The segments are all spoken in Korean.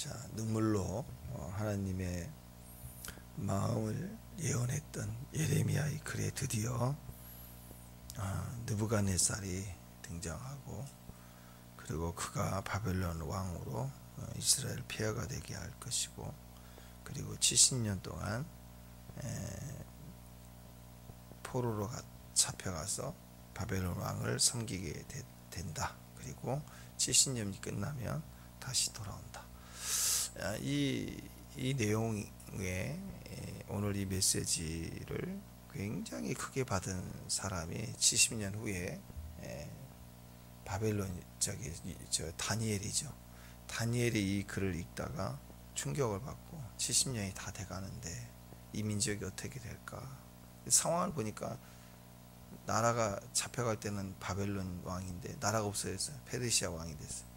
자, 눈물로 하나님의 마음을 예언했던 예레미야의 글에 드디어 느부갓네살이 등장하고, 그리고 그가 바벨론 왕으로 이스라엘 폐하가 되게 할 것이고, 그리고 70년 동안 포로로 잡혀가서 바벨론 왕을 섬기게 된다. 그리고 70년이 끝나면 다시 돌아온다. 이 내용에 오늘 이 메시지를 굉장히 크게 받은 사람이 70년 후에 바벨론 다니엘이죠. 다니엘이 이 글을 읽다가 충격을 받고 70년이 다 돼가는데 이 민족이 어떻게 될까. 상황을 보니까 나라가 잡혀갈 때는 바벨론 왕인데 나라가 없어졌어요. 페르시아 왕이 됐어요.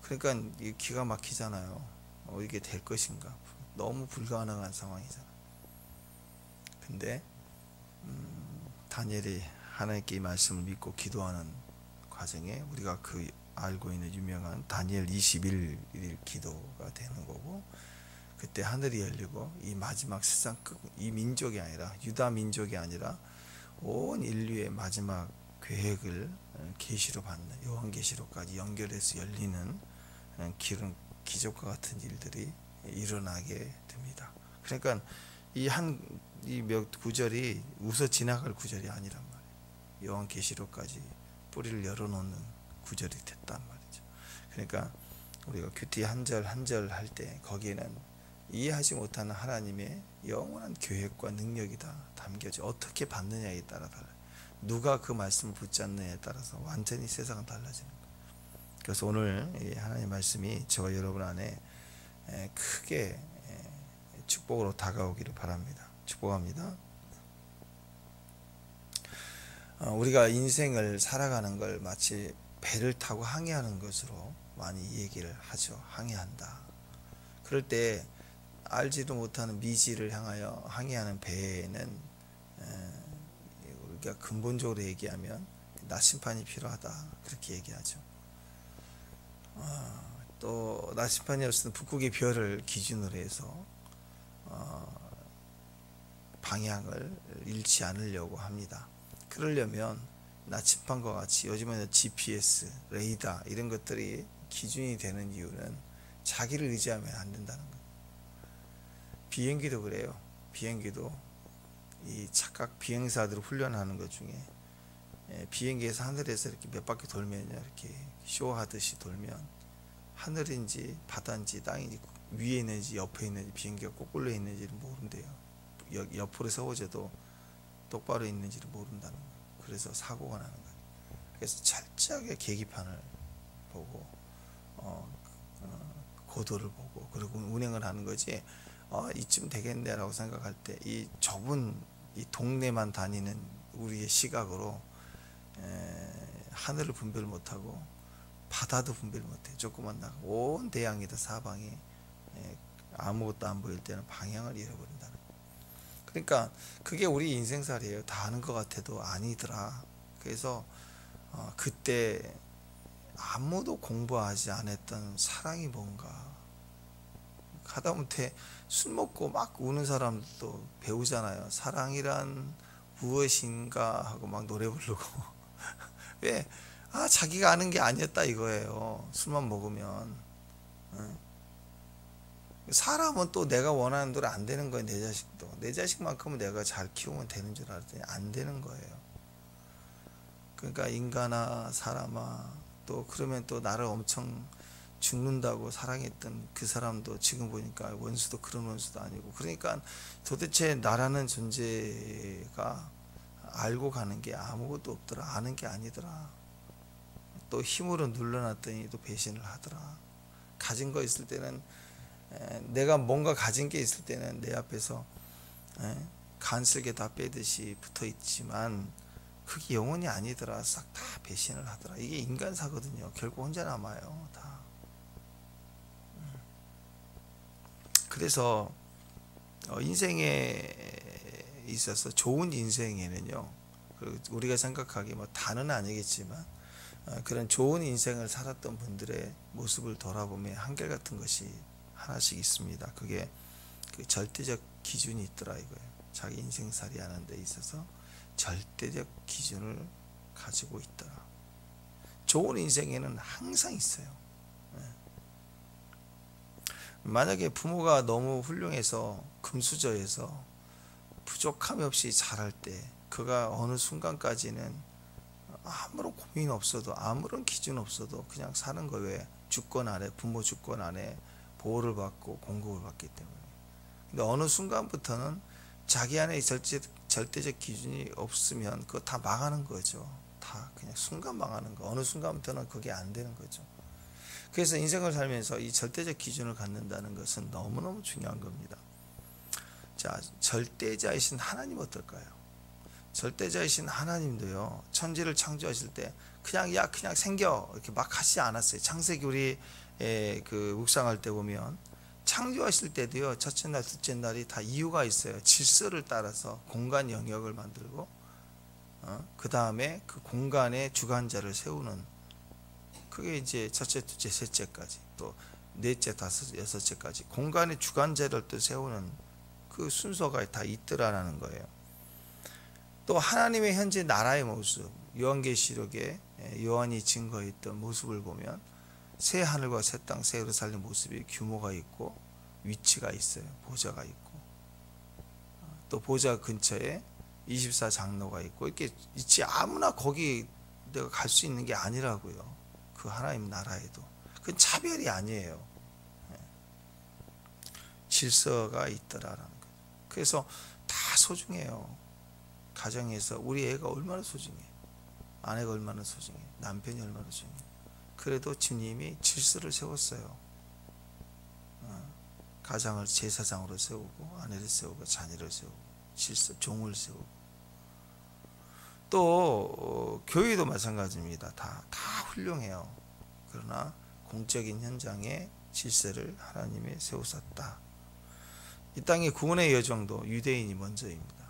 그러니까 기가 막히잖아요. 이게 될 것인가. 너무 불가능한 상황이잖아. 근데 다니엘이 하나님께 이 말씀을 믿고 기도하는 과정에 우리가 그 알고 있는 유명한 다니엘 21일 기도가 되는 거고, 그때 하늘이 열리고 이 마지막 세상 끝, 이 민족이 아니라 유다 민족이 아니라 온 인류의 마지막 계획을 계시로 받는 요한계시록까지 연결해서 열리는 기적과 같은 일들이 일어나게 됩니다. 그러니까 이 몇 구절이 웃어 지나갈 구절이 아니란 말이에요. 요한계시록까지 뿌리를 열어놓는 구절이 됐단 말이죠. 그러니까 우리가 큐티 한 절 한 절 할 때 거기에는 이해하지 못하는 하나님의 영원한 계획과 능력이 다 담겨져. 어떻게 받느냐에 따라 달라요. 누가 그 말씀을 붙잡느냐에 따라서 완전히 세상은 달라지는 거예요. 그래서 오늘 하나님의 말씀이 저와 여러분 안에 크게 축복으로 다가오기를 바랍니다. 축복합니다. 우리가 인생을 살아가는 걸 마치 배를 타고 항해하는 것으로 많이 얘기를 하죠. 항해한다. 그럴 때 알지도 못하는 미지를 향하여 항해하는 배에는 우리가 근본적으로 얘기하면 나침반이 필요하다. 그렇게 얘기하죠. 또 나침반이 없으면 북극의 별을 기준으로 해서 방향을 잃지 않으려고 합니다. 그러려면 나침반과 같이 요즘에는 GPS, 레이더 이런 것들이 기준이 되는 이유는 자기를 의지하면 안 된다는 거예요. 비행기도 그래요. 비행기도 이 착각 비행사들을 훈련하는 것 중에 비행기에서 하늘에서 이렇게 몇 바퀴 돌면요, 이렇게 쇼하듯이 돌면 하늘인지 바다인지 땅인지 위에 있는지 옆에 있는지 비행기가 거꾸로 있는지를 모른대요. 옆으로 세워져도 똑바로 있는지를 모른다는 거예요. 그래서 사고가 나는 거예요. 그래서 철저하게 계기판을 보고 고도를 보고 그리고 운행을 하는 거지. 이쯤 되겠네 라고 생각할 때 이 좁은 이 동네만 다니는 우리의 시각으로 하늘을 분별 못하고 바다도 분별 못해. 조그만 나고 온 대양이다 사방에 아무것도 안 보일 때는 방향을 잃어버린다는 거예요. 그러니까 그게 우리 인생살이에요. 다 아는 것 같아도 아니더라. 그래서 그때 아무도 공부하지 않았던 사랑이 뭔가 하다못해 술 먹고 막 우는 사람도 배우잖아요. 사랑이란 무엇인가 하고 막 노래 부르고 왜? 자기가 아는 게 아니었다 이거예요. 술만 먹으면. 사람은 또 내가 원하는 대로 안 되는 거예요. 내 자식도. 내 자식만큼은 내가 잘 키우면 되는 줄 알았더니 안 되는 거예요. 그러니까 인간아 사람아, 또 그러면 또 나를 엄청 죽는다고 사랑했던 그 사람도 지금 보니까 원수도 그런 원수도 아니고, 그러니까 도대체 나라는 존재가 알고 가는 게 아무것도 없더라. 아는 게 아니더라. 또 힘으로 눌러놨더니 또 배신을 하더라. 가진 거 있을 때는 내가 뭔가 가진 게 있을 때는 내 앞에서 간슬게 다 빼듯이 붙어 있지만 그게 영원히 아니더라. 싹 다 배신을 하더라. 이게 인간사거든요. 결국 혼자 남아요. 다. 그래서 인생에 있어서 좋은 인생에는요, 우리가 생각하기에 뭐 다는 아니겠지만 그런 좋은 인생을 살았던 분들의 모습을 돌아보면 한결같은 것이 하나씩 있습니다. 그게 그 절대적 기준이 있더라 이거예요. 자기 인생살이 하는 데 있어서 절대적 기준을 가지고 있더라. 좋은 인생에는 항상 있어요. 만약에 부모가 너무 훌륭해서 금수저에서 부족함이 없이 자랄 때 그가 어느 순간까지는 아무런 고민 없어도 아무런 기준 없어도 그냥 사는 거예요. 주권 아래, 부모 주권 안에 보호를 받고 공급을 받기 때문에. 근데 어느 순간부터는 자기 안에 절대적 기준이 없으면 그거 다 망하는 거죠. 다 그냥 순간 망하는 거. 어느 순간부터는 그게 안 되는 거죠. 그래서 인생을 살면서 이 절대적 기준을 갖는다는 것은 너무너무 중요한 겁니다. 자, 절대자이신 하나님 어떨까요? 절대자이신 하나님도요, 천지를 창조하실 때 그냥 생겨 이렇게 막 하시지 않았어요. 창세기 우리 그 묵상할 때 보면 창조하실 때도요, 첫째 날, 둘째 날이 다 이유가 있어요. 질서를 따라서 공간 영역을 만들고, 그 다음에 그 공간의 주관자를 세우는, 그게 이제 첫째, 둘째, 셋째까지, 또 넷째, 다섯, 여섯째까지 공간의 주관자를 또 세우는 그 순서가 다 있더라라는 거예요. 또 하나님의 현재 나라의 모습, 요한계시록에 요한이 증거했던 모습을 보면 새 하늘과 새 땅, 새 예루살렘 모습이 규모가 있고 위치가 있어요. 보좌가 있고, 또 보좌 근처에 24장로가 있고, 이렇게 있지. 아무나 거기 내가 갈 수 있는 게 아니라고요. 그 하나님 나라에도 그건 차별이 아니에요. 질서가 있더라라는 거예요. 그래서 다 소중해요. 가정에서 우리 애가 얼마나 소중해, 아내가 얼마나 소중해, 남편이 얼마나 소중해. 그래도 주님이 질서를 세웠어요. 가장을 제사장으로 세우고, 아내를 세우고, 자녀를 세우고, 질서, 종을 세우고. 또 교회도 마찬가지입니다. 다 훌륭해요. 그러나 공적인 현장에 질서를 하나님이 세우셨다. 이 땅의 구원의 여정도 유대인이 먼저입니다.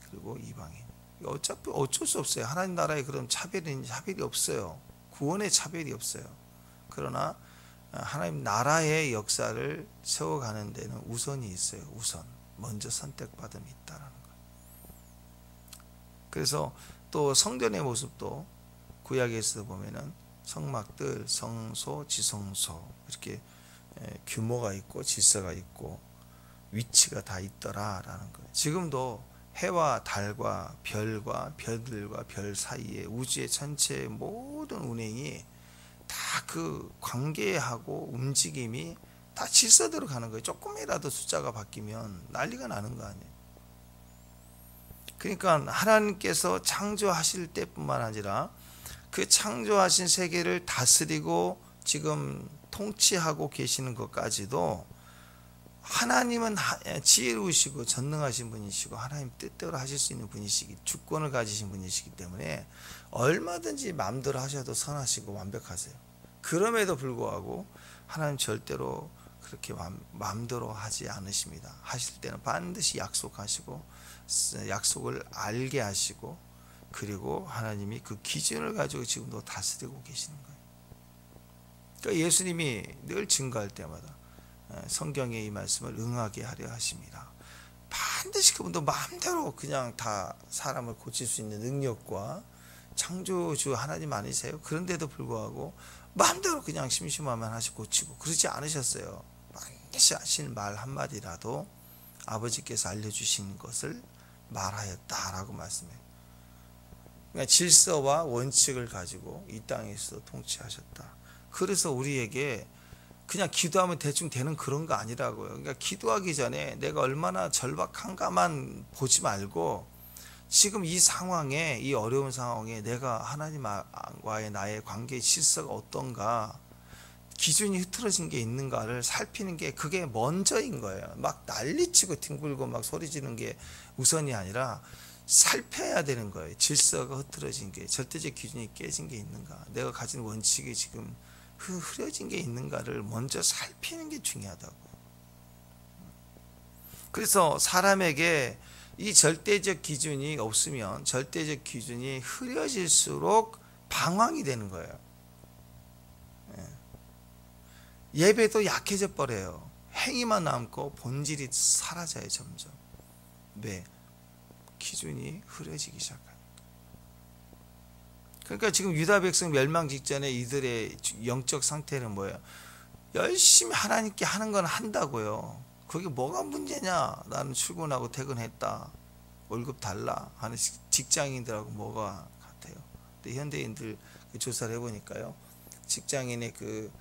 그리고 이방인. 어차피 어쩔 수 없어요. 하나님 나라에 그런 차별이 없어요. 구원의 차별이 없어요. 그러나 하나님 나라의 역사를 세워가는 데는 우선이 있어요. 우선 먼저 선택받음이 있다라는 거예요. 그래서 또 성전의 모습도 구약에서 보면은 성막들, 성소, 지성소 이렇게 규모가 있고 질서가 있고 위치가 다 있더라라는 거예요. 지금도 해와 달과 별과 별들과 별 사이에 우주의 전체 모든 운행이 다 그 관계하고 움직임이 다 질서대로 가는 거예요. 조금이라도 숫자가 바뀌면 난리가 나는 거 아니에요. 그러니까 하나님께서 창조하실 때뿐만 아니라 그 창조하신 세계를 다스리고 지금 통치하고 계시는 것까지도 하나님은 지혜로우시고 전능하신 분이시고 하나님 뜻대로 하실 수 있는 분이시기, 주권을 가지신 분이시기 때문에 얼마든지 마음대로 하셔도 선하시고 완벽하세요. 그럼에도 불구하고 하나님 절대로 그렇게 마음대로 하지 않으십니다. 하실 때는 반드시 약속하시고 약속을 알게 하시고, 그리고 하나님이 그 기준을 가지고 지금도 다스리고 계시는 거예요. 그러니까 예수님이 늘 증거할 때마다 성경의 이 말씀을 응하게 하려 하십니다. 반드시 그분도 마음대로 그냥 다 사람을 고칠 수 있는 능력과 창조주 하나님 아니세요? 그런데도 불구하고 마음대로 그냥 심심하면 하시 고치고 그러지 않으셨어요. 반드시 하신 말 한마디라도 아버지께서 알려주신 것을 말하였다라고 말씀해요. 그러니까 질서와 원칙을 가지고 이 땅에서 통치하셨다. 그래서 우리에게 그냥 기도하면 대충 되는 그런 거 아니라고요. 그러니까 기도하기 전에 내가 얼마나 절박한가만 보지 말고 지금 이 상황에, 이 어려운 상황에 내가 하나님과의 나의 관계의 질서가 어떤가, 기준이 흐트러진 게 있는가를 살피는 게 그게 먼저인 거예요. 막 난리치고 뒹굴고 막 소리지는 게 우선이 아니라 살펴야 되는 거예요. 질서가 흐트러진 게, 절대적 기준이 깨진 게 있는가, 내가 가진 원칙이 지금 흐려진 게 있는가를 먼저 살피는 게 중요하다고. 그래서 사람에게 이 절대적 기준이 없으면 절대적 기준이 흐려질수록 방황이 되는 거예요. 예배도 약해져 버려요. 행위만 남고 본질이 사라져요, 점점. 왜? 기준이 흐려지기 시작합니다. 그러니까 지금 유다 백성 멸망 직전에 이들의 영적 상태는 뭐예요? 열심히 하나님께 하는 건 한다고요. 그게 뭐가 문제냐? 나는 출근하고 퇴근했다, 월급 달라 하는 직장인들하고 뭐가 같아요? 근데 현대인들 조사를 해보니까요, 직장인의 그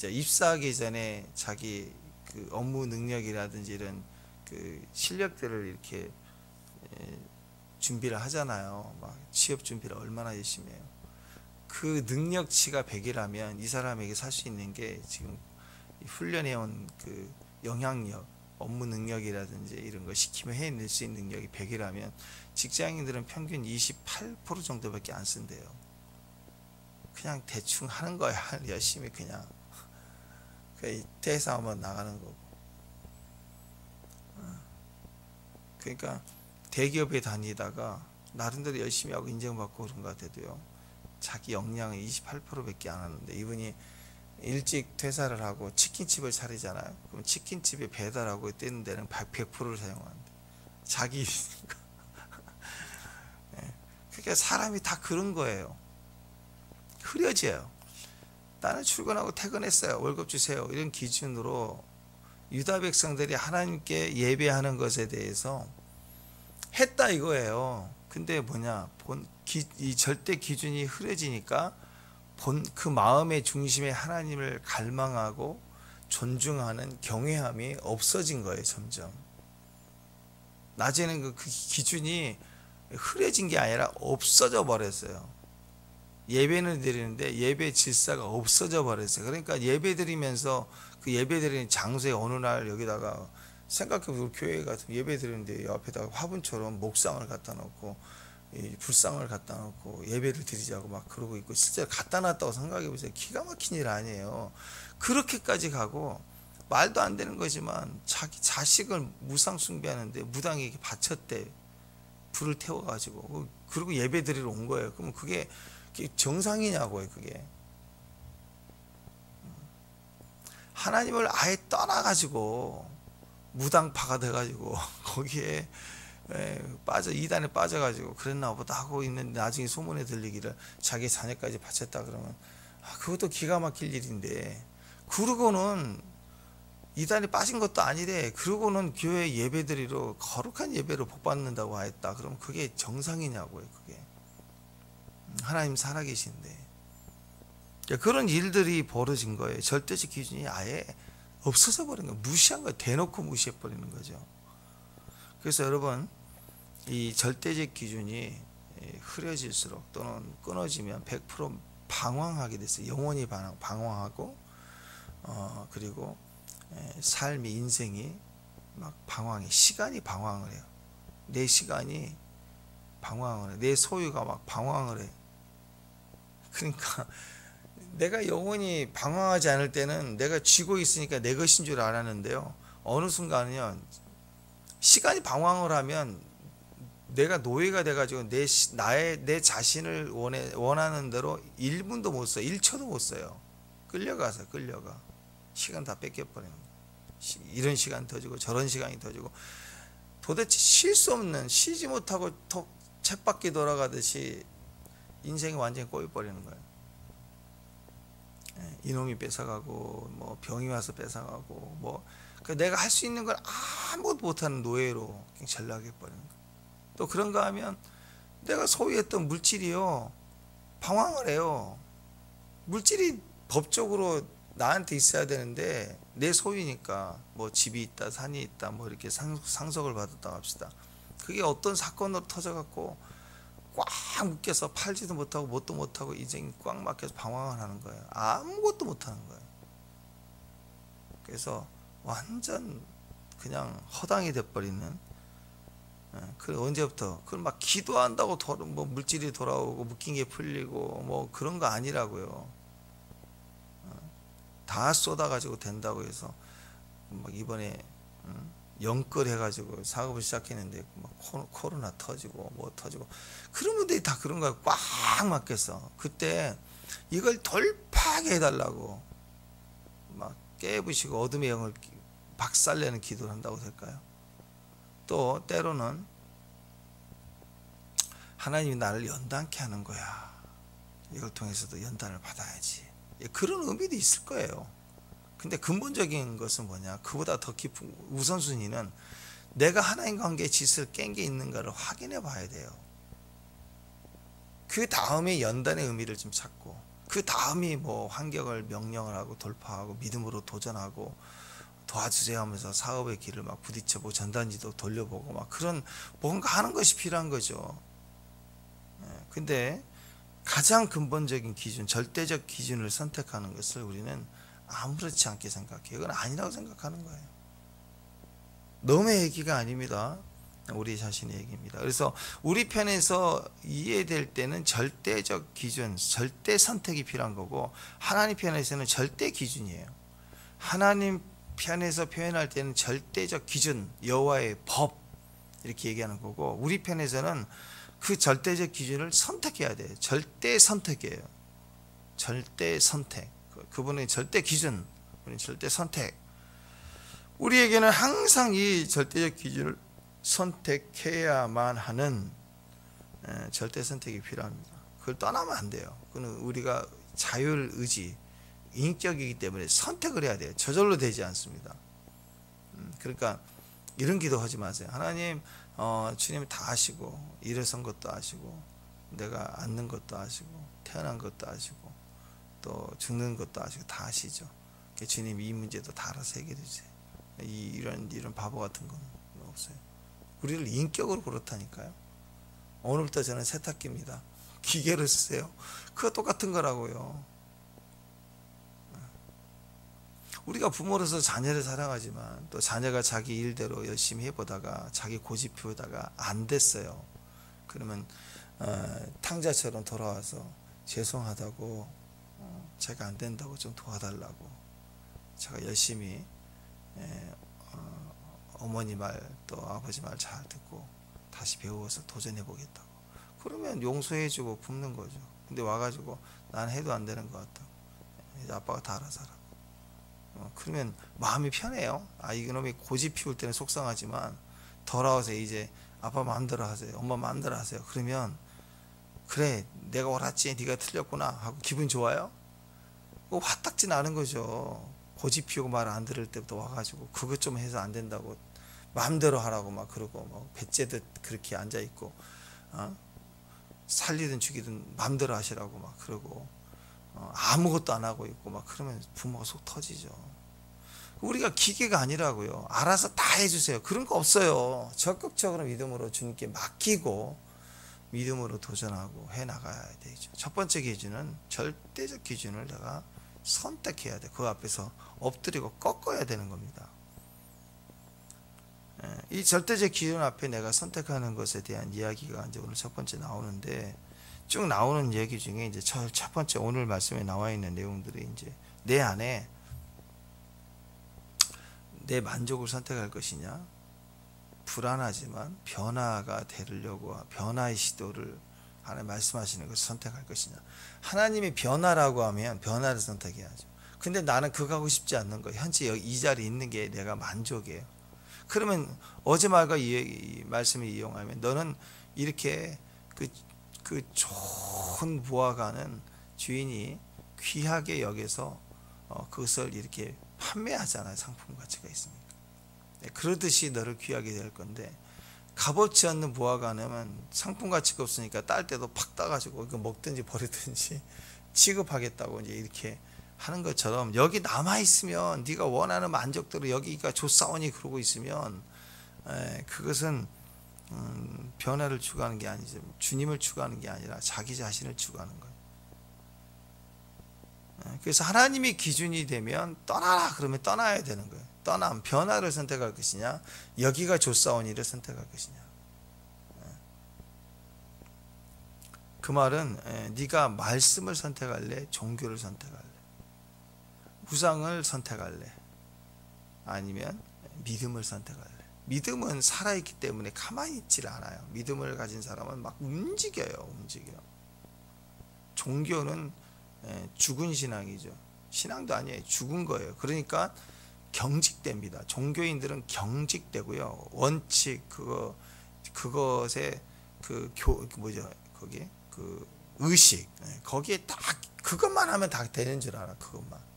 입사하기 전에 자기 그 업무 능력이라든지 이런 그 실력들을 이렇게 준비를 하잖아요. 막 취업 준비를 얼마나 열심히 해요. 그 능력치가 100이라면 이 사람에게 살 수 있는 게 지금 훈련해온 그 영향력, 업무 능력이라든지 이런 거 시키면 해낼 수 있는 능력이 100이라면 직장인들은 평균 28% 정도밖에 안 쓴대요. 그냥 대충 하는 거야. 열심히 그냥 퇴사하면 나가는 거고. 그러니까 대기업에 다니다가 나름대로 열심히 하고 인정받고 그런 것 같아도요, 자기 역량은 28%밖에 안 하는데, 이분이 일찍 퇴사를 하고 치킨집을 차리잖아요. 그럼 치킨집에 배달하고 뜨는 데는 100%를 사용하는데 자기 그러니까 사람이 다 그런 거예요. 흐려져요. 나는 출근하고 퇴근했어요, 월급 주세요, 이런 기준으로 유다 백성들이 하나님께 예배하는 것에 대해서 했다 이거예요. 근데 뭐냐, 이 절대 기준이 흐려지니까 그 마음의 중심에 하나님을 갈망하고 존중하는 경외함이 없어진 거예요. 점점 낮에는 그 기준이 흐려진 게 아니라 없어져 버렸어요. 예배는 드리는데 예배 질서가 없어져 버렸어요. 그러니까 예배 드리면서 그 예배 드리는 장소에 어느 날 여기다가, 생각해보면 교회 같은 예배 드리는데 옆에다가 화분처럼 목상을 갖다 놓고 불상을 갖다 놓고 예배를 드리자고 막 그러고 있고, 실제로 갖다 놨다고 생각해보세요. 기가 막힌 일 아니에요. 그렇게까지 가고, 말도 안 되는 거지만 자기 자식을 무상 숭배하는데 무당에게 바쳤대, 불을 태워가지고. 그리고 예배 드리러 온 거예요. 그러면 그게 정상이냐고요. 그게 하나님을 아예 떠나가지고 무당파가 돼가지고 거기에 이단에 빠져가지고 그랬나 보다 하고 있는데, 나중에 소문에 들리기를 자기 자녀까지 바쳤다 그러면 그것도 기가 막힐 일인데, 그러고는 이단에 빠진 것도 아니래. 그러고는 교회 예배드리러 거룩한 예배로 복받는다고 하였다. 그러면 그게 정상이냐고요. 그게 하나님 살아계신데. 그런 일들이 벌어진 거예요. 절대적 기준이 아예 없어져 버린 거예요. 무시한 거예요. 대놓고 무시해 버리는 거죠. 그래서 여러분, 이 절대적 기준이 흐려질수록 또는 끊어지면 100% 방황하게 됐어요. 영혼이 방황하고, 그리고 삶이, 인생이 막 방황해. 시간이 방황을 해요. 내 시간이 방황을 해. 내 소유가 막 방황을 해. 그러니까 내가 영혼이 방황하지 않을 때는 내가 쥐고 있으니까 내 것인 줄 알았는데요, 어느 순간은요, 시간이 방황을 하면 내가 노예가 돼가지고 내 자신을 원하는 대로 1분도 못 써요. 1초도 못 써요. 끌려가 시간 다 뺏겨버리는 거예요. 이런 시간 더 주고 저런 시간이 더 주고, 도대체 쉴 수 없는, 쉬지 못하고 쳇바퀴 돌아가듯이 인생이 완전히 꼬여버리는 거예요. 이놈이 뺏어가고, 뭐 병이 와서 뺏어가고, 뭐 내가 할 수 있는 걸 아무것도 못하는 노예로 그냥 전락해버리는 거예요. 또 그런가 하면 내가 소유했던 물질이요, 방황을 해요. 물질이 법적으로 나한테 있어야 되는데 내 소유니까, 뭐 집이 있다, 산이 있다, 뭐 이렇게 상속을 받았다고 합시다. 그게 어떤 사건으로 터져갖고 꽉 묶여서 팔지도 못하고 뭣도 못하고 인생이 꽉 막혀서 방황을 하는 거예요. 아무것도 못하는 거예요. 그래서 완전 그냥 허당이 돼버리는. 그 언제부터 그걸 막 기도한다고 뭐 물질이 돌아오고 묶인 게 풀리고 뭐 그런 거 아니라고요. 다 쏟아가지고 된다고 해서 막 이번에 영끌 해가지고 사업을 시작했는데 막 코로나 터지고 뭐 터지고, 그런 분들이 다 그런 거야. 꽉 막혔어. 그때 이걸 돌파하게 해달라고 깨부시고 어둠의 영을 박살내는 기도를 한다고 될까요? 또 때로는 하나님이 나를 연단케 하는 거야. 이걸 통해서도 연단을 받아야지. 그런 의미도 있을 거예요. 근데 근본적인 것은 뭐냐? 그보다 더 깊은 우선순위는 내가 하나님과 관계의 질서를 깬 게 있는가를 확인해 봐야 돼요. 그 다음에 연단의 의미를 좀 찾고, 그 다음이 뭐 환경을 명령을 하고 돌파하고 믿음으로 도전하고 도와주세요 하면서 사업의 길을 막 부딪혀보고 전단지도 돌려보고 막 그런 뭔가 하는 것이 필요한 거죠. 근데 가장 근본적인 기준, 절대적 기준을 선택하는 것을 우리는 아무렇지 않게 생각해요. 이건 아니라고 생각하는 거예요. 너의 얘기가 아닙니다. 우리 자신의 얘기입니다. 그래서 우리 편에서 이해될 때는 절대적 기준, 절대 선택이 필요한 거고, 하나님 편에서는 절대 기준이에요. 하나님 편에서 표현할 때는 절대적 기준, 여호와의 법 이렇게 얘기하는 거고, 우리 편에서는 그 절대적 기준을 선택해야 돼요. 절대 선택이에요. 절대 선택. 그분의 절대 기준, 그분의 절대 선택. 우리에게는 항상 이 절대적 기준을 선택해야만 하는 절대 선택이 필요합니다. 그걸 떠나면 안 돼요. 그건 우리가 자율의지, 인격이기 때문에 선택을 해야 돼요. 저절로 되지 않습니다. 그러니까 이런 기도하지 마세요. 하나님, 주님 다 아시고, 일어선 것도 아시고, 내가 앉는 것도 아시고, 태어난 것도 아시고, 또 죽는 것도 아시고 다 아시죠. 주님 이 문제도 다 알아서 해결해 주세요. 이런 바보 같은 건 없어요. 우리를 인격으로 그렇다니까요. 오늘부터 저는 세탁기입니다. 기계를 쓰세요. 그거 똑같은 거라고요. 우리가 부모로서 자녀를 사랑하지만 또 자녀가 자기 일대로 열심히 해보다가 자기 고집 피우다가 안 됐어요. 그러면 탕자처럼 돌아와서 죄송하다고, 제가 안 된다고 좀 도와달라고, 제가 열심히 어머니 말 또 아버지 말 잘 듣고 다시 배워서 도전해 보겠다고, 그러면 용서해주고 품는 거죠. 근데 와가지고 난 해도 안 되는 것 같다고, 이제 아빠가 다 알아서 하라고, 그러면 마음이 편해요. 이놈이 고집 피울 때는 속상하지만 돌아와서 이제 아빠 마음대로 하세요, 엄마 마음대로 하세요. 그러면 그래, 내가 옳았지, 네가 틀렸구나 하고 기분 좋아요? 화딱지 나는 거죠. 고집 피우고 말 안 들을 때부터 와가지고 그것 좀 해서 안 된다고 마음대로 하라고 막 그러고, 막 배째듯 그렇게 앉아 있고, 살리든 죽이든 마음대로 하시라고 막 그러고, 아무것도 안 하고 있고 막 그러면 부모가 속 터지죠. 우리가 기계가 아니라고요. 알아서 다 해주세요. 그런 거 없어요. 적극적으로 믿음으로 주님께 맡기고 믿음으로 도전하고 해나가야 되죠. 첫 번째 기준은 절대적 기준을 내가 선택해야 돼. 그 앞에서 엎드리고 꺾어야 되는 겁니다. 이 절대적 기준 앞에 내가 선택하는 것에 대한 이야기가 이제 오늘 첫 번째 나오는데, 쭉 나오는 얘기 중에 이제 첫 번째 오늘 말씀에 나와 있는 내용들이 이제 내 안에 내 만족을 선택할 것이냐, 불안하지만 변화가 되려고 변화의 시도를 하나님 말씀하시는 것을 선택할 것이냐. 하나님이 변화라고 하면 변화를 선택해야죠. 근데 나는 그거 하고 싶지 않는 거예요. 현재 이 자리에 있는 게 내가 만족이에요. 그러면 어제 말과 이 말씀을 이용하면 너는 이렇게 그 좋은 무화과는 주인이 귀하게 여겨서 그것을 이렇게 판매하잖아요. 상품 가치가 있으니까. 그러듯이 너를 귀하게 될 건데, 값어치 않는 무화과는 상품 가치가 없으니까 딸 때도 팍 따가지고 이거 먹든지 버리든지 취급하겠다고 이제 이렇게 하는 것처럼, 여기 남아 있으면 네가 원하는 만족대로 여기가 좋사오니 그러고 있으면 그것은 변화를 추구하는 게 아니죠. 주님을 추구하는 게 아니라 자기 자신을 추구하는 거예요. 그래서 하나님이 기준이 되면 떠나라 그러면 떠나야 되는 거예요. 떠남, 변화를 선택할 것이냐, 여기가 좋사오니를 선택할 것이냐. 그 말은 네가 말씀을 선택할래, 종교를 선택할래, 우상을 선택할래, 아니면 믿음을 선택할래. 믿음은 살아있기 때문에 가만히 있질 않아요. 믿음을 가진 사람은 막 움직여요. 종교는 죽은 신앙이죠. 신앙도 아니에요. 죽은 거예요. 그러니까 경직됩니다. 종교인들은 경직되고요. 원칙 그것에 뭐죠? 거기에 그 의식 거기에 딱 그것만 하면 다 되는 줄 알아. 그것만.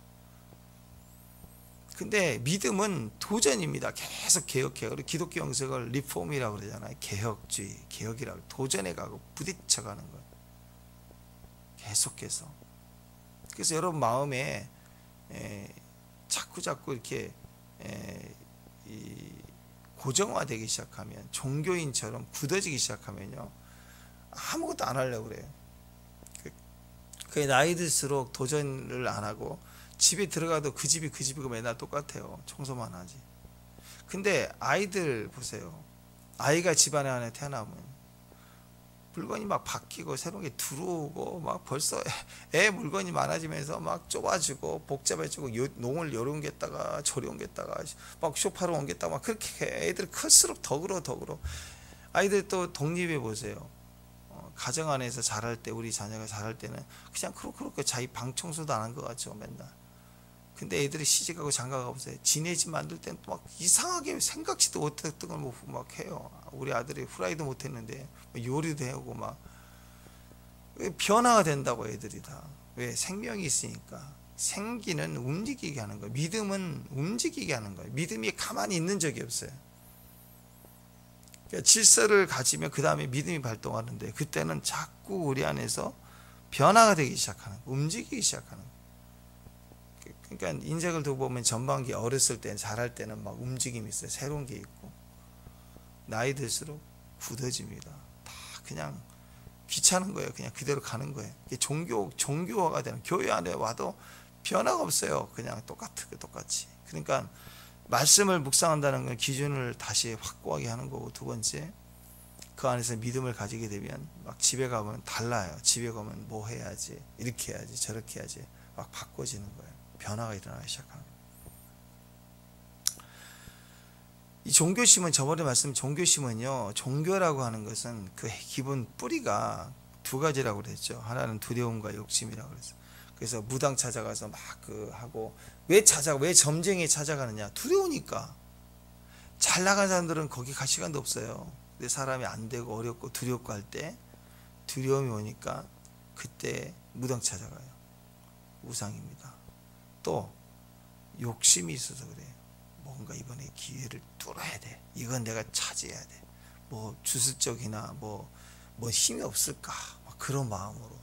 근데 믿음은 도전입니다. 계속 개혁해요. 그리고 기독교 영성을 리폼이라고 그러잖아요. 개혁주의, 개혁이라고 도전해 가고 부딪혀 가는 거예요. 계속해서. 그래서 여러분 마음에 자꾸 이렇게 고정화되기 시작하면, 종교인처럼 굳어지기 시작하면요, 아무것도 안 하려고 그래요. 그 나이 들수록 도전을 안 하고 집에 들어가도 그 집이고 맨날 똑같아요. 청소만 하지. 근데 아이들 보세요. 아이가 집안에 하나 태어나면 물건이 막 바뀌고 새로운 게 들어오고 막 벌써 애 물건이 많아지면서 막 좁아지고 복잡해지고 농을 요리 옮겼다가 저리 옮겼다가 막 쇼파로 옮겼다가 막 그렇게 애들 클수록 더 그러. 아이들 또 독립해 보세요. 가정 안에서 자랄 때, 우리 자녀가 자랄 때는 그냥 그렇게 자기 방 청소도 안 한 것 같죠, 맨날. 근데 애들이 시집가고 장가가 보세요. 지네 집 만들 때는 또 막 이상하게 생각지도 못했던 걸 막 해요. 우리 아들이 후라이도 못했는데 요리도 해오고 막. 변화가 된다고 애들이 다. 왜? 생명이 있으니까. 생기는 움직이게 하는 거예요. 믿음은 움직이게 하는 거예요. 믿음이 가만히 있는 적이 없어요. 그러니까 질서를 가지면 그 다음에 믿음이 발동하는데, 그때는 자꾸 우리 안에서 변화가 되기 시작하는 거예요. 움직이기 시작하는 거예요. 그러니까 인생을 두고 보면 전반기 어렸을 때 자랄 때는 막 움직임이 있어요. 새로운 게 있고, 나이 들수록 굳어집니다. 다 그냥 귀찮은 거예요. 그냥 그대로 가는 거예요. 종교화가 되는, 교회 안에 와도 변화가 없어요. 그냥 똑같이. 그러니까 말씀을 묵상한다는 건 기준을 다시 확고하게 하는 거고, 두 번째, 그 안에서 믿음을 가지게 되면 막 집에 가면 달라요. 집에 가면 뭐 해야지, 이렇게 해야지, 저렇게 해야지, 막 바꿔지는 거예요. 변화가 일어나기 시작하는 거예요. 이 종교심은, 저번에 말씀, 종교심은요, 종교라고 하는 것은 그 기본 뿌리가 두 가지라고 그랬죠. 하나는 두려움과 욕심이라고 그랬어요. 그래서 무당 찾아가서 막 하고, 왜 점쟁이에 찾아가느냐? 두려우니까. 잘 나간 사람들은 거기 갈 시간도 없어요. 근데 사람이 안 되고 어렵고 두렵고 할 때, 두려움이 오니까 그때 무당 찾아가요. 우상입니다. 또 욕심이 있어서 그래요. 뭔가 이번에 기회를 뚫어야 돼. 이건 내가 차지해야 돼. 뭐 주술적이나 뭐 힘이 없을까? 막 그런 마음으로.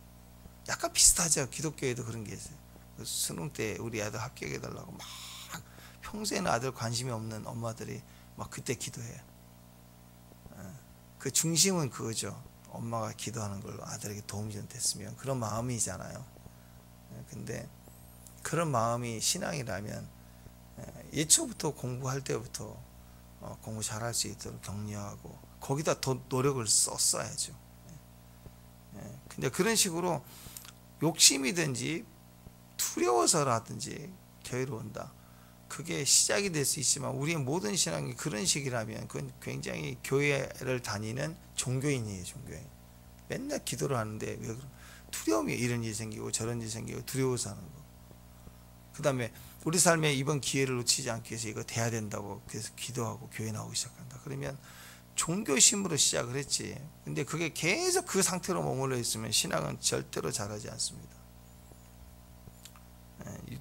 약간 비슷하죠. 기독교에도 그런 게 있어요. 수능 때 우리 아들 합격해달라고 막 평소에는 아들 관심이 없는 엄마들이 막 그때 기도해요. 그 중심은 그거죠. 엄마가 기도하는 걸로 아들에게 도움이 좀 됐으면, 그런 마음이잖아요. 근데 그런 마음이 신앙이라면 예초부터 공부할 때부터 공부 잘할 수 있도록 격려하고, 거기다 더 노력을 썼어야죠. 근데 그런 식으로 욕심이든지 두려워서라든지 교회로 온다, 그게 시작이 될 수 있지만, 우리의 모든 신앙이 그런 식이라면 그건 굉장히 교회를 다니는 종교인이에요. 종교인. 맨날 기도를 하는데 왜 그런 두려움이, 이런 일이 생기고 저런 일이 생기고 두려워서 하는 거. 그 다음에 우리 삶에 이번 기회를 놓치지 않기 위해서 이거 돼야 된다고 그래서 기도하고 교회 나오기 시작한다. 그러면 종교심으로 시작을 했지. 근데 그게 계속 그 상태로 머물러 있으면 신앙은 절대로 자라지 않습니다.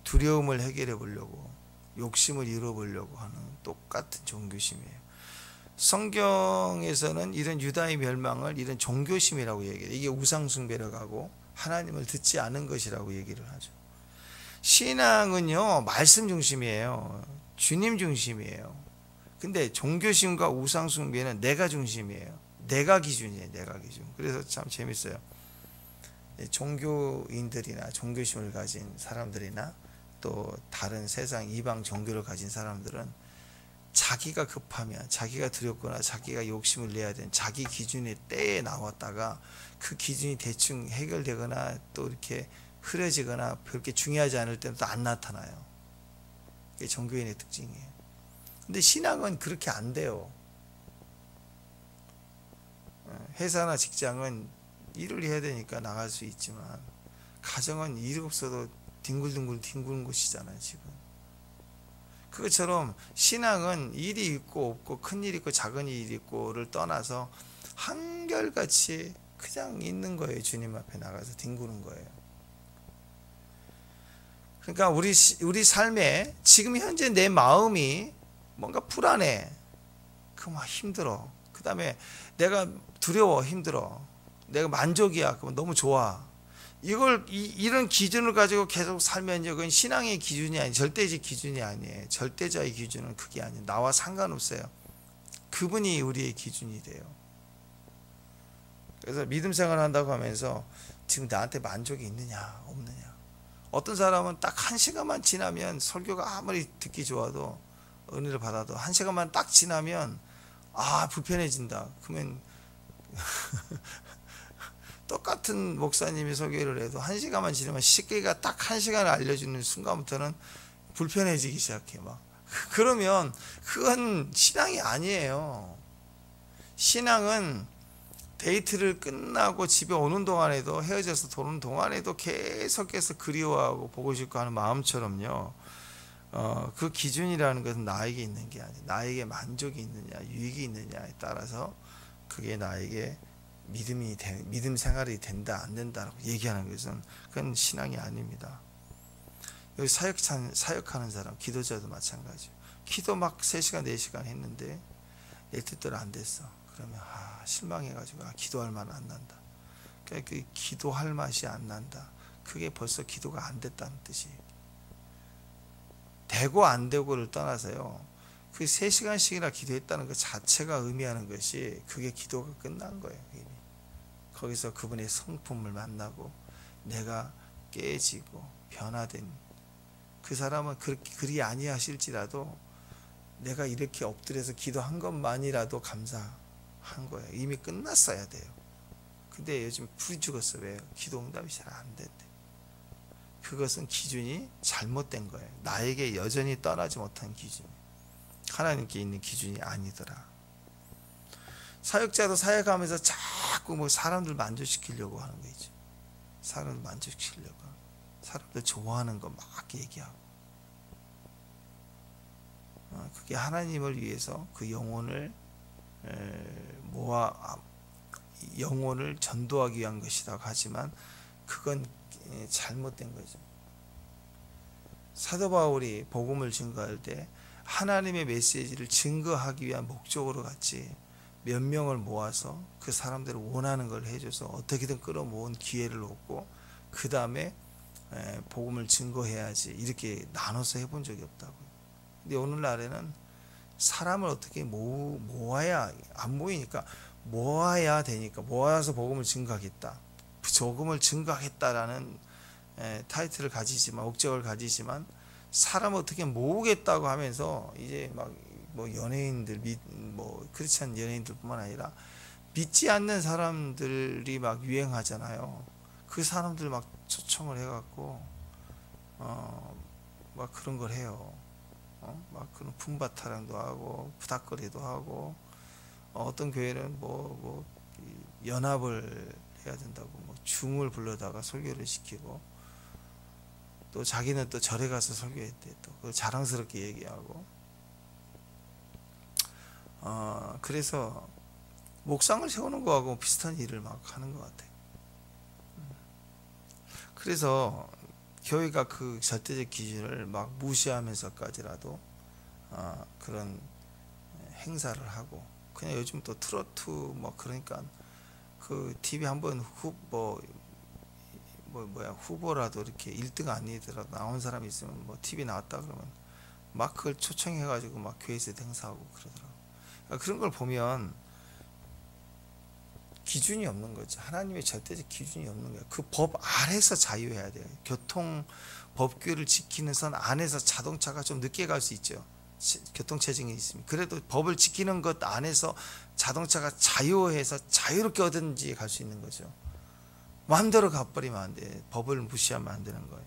두려움을 해결해 보려고, 욕심을 이뤄보려고 하는 똑같은 종교심이에요. 성경에서는 이런 유다의 멸망을 이런 종교심이라고 얘기해요. 이게 우상숭배라고 하고 하나님을 듣지 않은 것이라고 얘기를 하죠. 신앙은요, 말씀 중심이에요. 주님 중심이에요. 근데 종교심과 우상숭배는 내가 중심이에요. 내가 기준이에요. 내가 기준. 그래서 참 재밌어요. 종교인들이나 종교심을 가진 사람들이나 또 다른 세상 이방 종교를 가진 사람들은 자기가 급하면, 자기가 두렵거나 자기가 욕심을 내야 되는 자기 기준의 때에 나왔다가 그 기준이 대충 해결되거나 또 이렇게 흐려지거나 그렇게 중요하지 않을 때는 또 안 나타나요. 이게 종교인의 특징이에요. 근데 신앙은 그렇게 안 돼요. 회사나 직장은 일을 해야 되니까 나갈 수 있지만, 가정은 일이 없어도 뒹굴뒹굴 뒹구는 곳이잖아요 지금. 그것처럼 신앙은 일이 있고 없고, 큰 일이 있고 작은 일이 있고를 떠나서 한결같이 그냥 있는 거예요. 주님 앞에 나가서 뒹구는 거예요. 그러니까 우리 삶에 지금 현재 내 마음이 뭔가 불안해, 그 막 힘들어, 그 다음에 내가 두려워, 힘들어, 내가 만족이야, 그러면 너무 좋아. 이런 기준을 가지고 계속 살면요, 그건 신앙의 기준이 아니에요. 절대적 기준이 아니에요. 절대자의 기준은 그게 아니에요. 나와 상관없어요. 그분이 우리의 기준이 돼요. 그래서 믿음 생활을 한다고 하면서 지금 나한테 만족이 있느냐 없느냐. 어떤 사람은 딱 1시간만 지나면, 설교가 아무리 듣기 좋아도, 은혜를 받아도 1시간만 딱 지나면 불편해진다. 그러면 똑같은 목사님이 설교를 해도 1시간만 지나면, 쉽게가 딱 1시간을 알려주는 순간부터는 불편해지기 시작해 막. 그러면 그건 신앙이 아니에요. 신앙은 데이트를 끝나고 집에 오는 동안에도, 헤어져서 도는 동안에도 계속해서 그리워하고 보고 싶고 하는 마음처럼요, 그 기준이라는 것은 나에게 있는 게 아니에요. 나에게 만족이 있느냐 유익이 있느냐에 따라서 그게 나에게 믿음 생활이 된다 안 된다라고 얘기하는 것은, 그건 신앙이 아닙니다. 여기 사역하는 사람, 기도자도 마찬가지예요. 기도 막 3시간 4시간 했는데 내 뜻대로 안 됐어. 그러면 실망해가지고 기도할 맛 안 난다. 그러니까 그 기도할 맛이 안 난다, 그게 벌써 기도가 안 됐다는 뜻이에요. 되고 안 되고를 떠나서요, 그 3시간씩이나 기도했다는 것 자체가 의미하는 것이, 그게 기도가 끝난 거예요. 이미 거기서 그분의 성품을 만나고 내가 깨지고 변화된, 그 사람은 그리 아니하실지라도 내가 이렇게 엎드려서 기도한 것만이라도 감사한 거예요. 이미 끝났어야 돼요. 근데 요즘 불이 죽었어. 왜요? 기도 응답이 잘 안 된대. 그것은 기준이 잘못된 거예요. 나에게 여전히 떠나지 못한 기준, 하나님께 있는 기준이 아니더라. 사역자도 사역하면서 자꾸 사람들 만족시키려고 하는 거 있죠. 사람들 만족시키려고, 사람들 좋아하는 거 막 얘기하고, 그게 하나님을 위해서 그 영혼을 영혼을 전도하기 위한 것이라고 하지만, 그건 잘못된 거죠. 사도 바울이 복음을 증거할 때 하나님의 메시지를 증거하기 위한 목적으로 갔지, 몇 명을 모아서 그 사람들을 원하는 걸 해줘서 어떻게든 끌어모은 기회를 얻고 그 다음에 복음을 증거해야지, 이렇게 나눠서 해본 적이 없다고요. 근데 오늘날에는 사람을 어떻게 모아야, 안 모이니까 모아야 되니까, 모아서 복음을 증거하겠다, 복음을 증거하겠다라는 타이틀을 가지지만, 목적을 가지지만, 사람을 어떻게 모으겠다고 하면서 이제 막 연예인들, 그렇지 않은 연예인들뿐만 아니라 믿지 않는 사람들이 막 유행하잖아요. 그 사람들 막 초청을 해갖고 막 그런 걸 해요. 막 그런 품바 타령도 하고 부닥거리도 하고, 어떤 교회는 연합을 해야 된다고 줌을 불러다가 설교를 시키고, 또 자기는 또 절에 가서 설교했대, 또 자랑스럽게 얘기하고, 그래서 목상을 세우는 거하고 비슷한 일을 막 하는 것 같아요. 그래서 교회가 그 절대적 기준을 막 무시하면서까지라도 그런 행사를 하고, 그냥 요즘 또 트로트 그러니까 그 TV 한번 후보라도 이렇게 1등 아니더라도 나온 사람이 있으면 TV 나왔다 그러면 막 그걸 초청해가지고 막 교회에서 행사하고 그러더라고. 그러니까 그런 걸 보면 기준이 없는 거죠. 하나님의 절대적 기준이 없는 거예요. 그 법 아래서 자유해야 돼요. 교통 법규를 지키는 선 안에서 자동차가 좀 늦게 갈 수 있죠. 교통체증이 있으면. 그래도 법을 지키는 것 안에서 자동차가 자유해서 자유롭게 어딘지 갈 수 있는 거죠. 마음대로 가버리면 안 돼. 법을 무시하면 안 되는 거예요.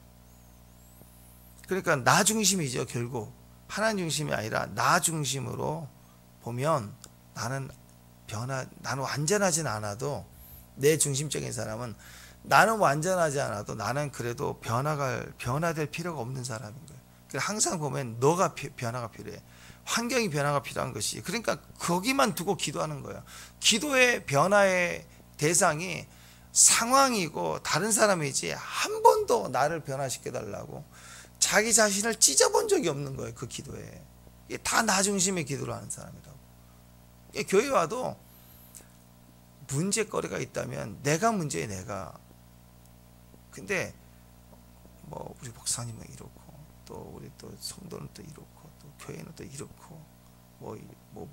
그러니까 나 중심이죠. 결국 하나님 중심이 아니라 나 중심으로 보면 나는 완전하진 않아도, 내 중심적인 사람은 나는 완전하지 않아도 나는 그래도 변화될 필요가 없는 사람인 거예요. 그래서 항상 보면 너가 변화가 필요해. 환경이 변화가 필요한 것이. 그러니까 거기만 두고 기도하는 거예요. 기도의 변화의 대상이 상황이고 다른 사람이지 한 번도 나를 변화시켜 달라고 자기 자신을 찢어본 적이 없는 거예요. 그 기도에. 이게 다 나 중심의 기도를 하는 사람이라고. 교회 와도 문제거리가 있다면 내가 문제에 내가. 근데 뭐 우리 목사님은 이렇고 또 우리 또 성도는 또 이렇고 또 교회는 또 이렇고 뭐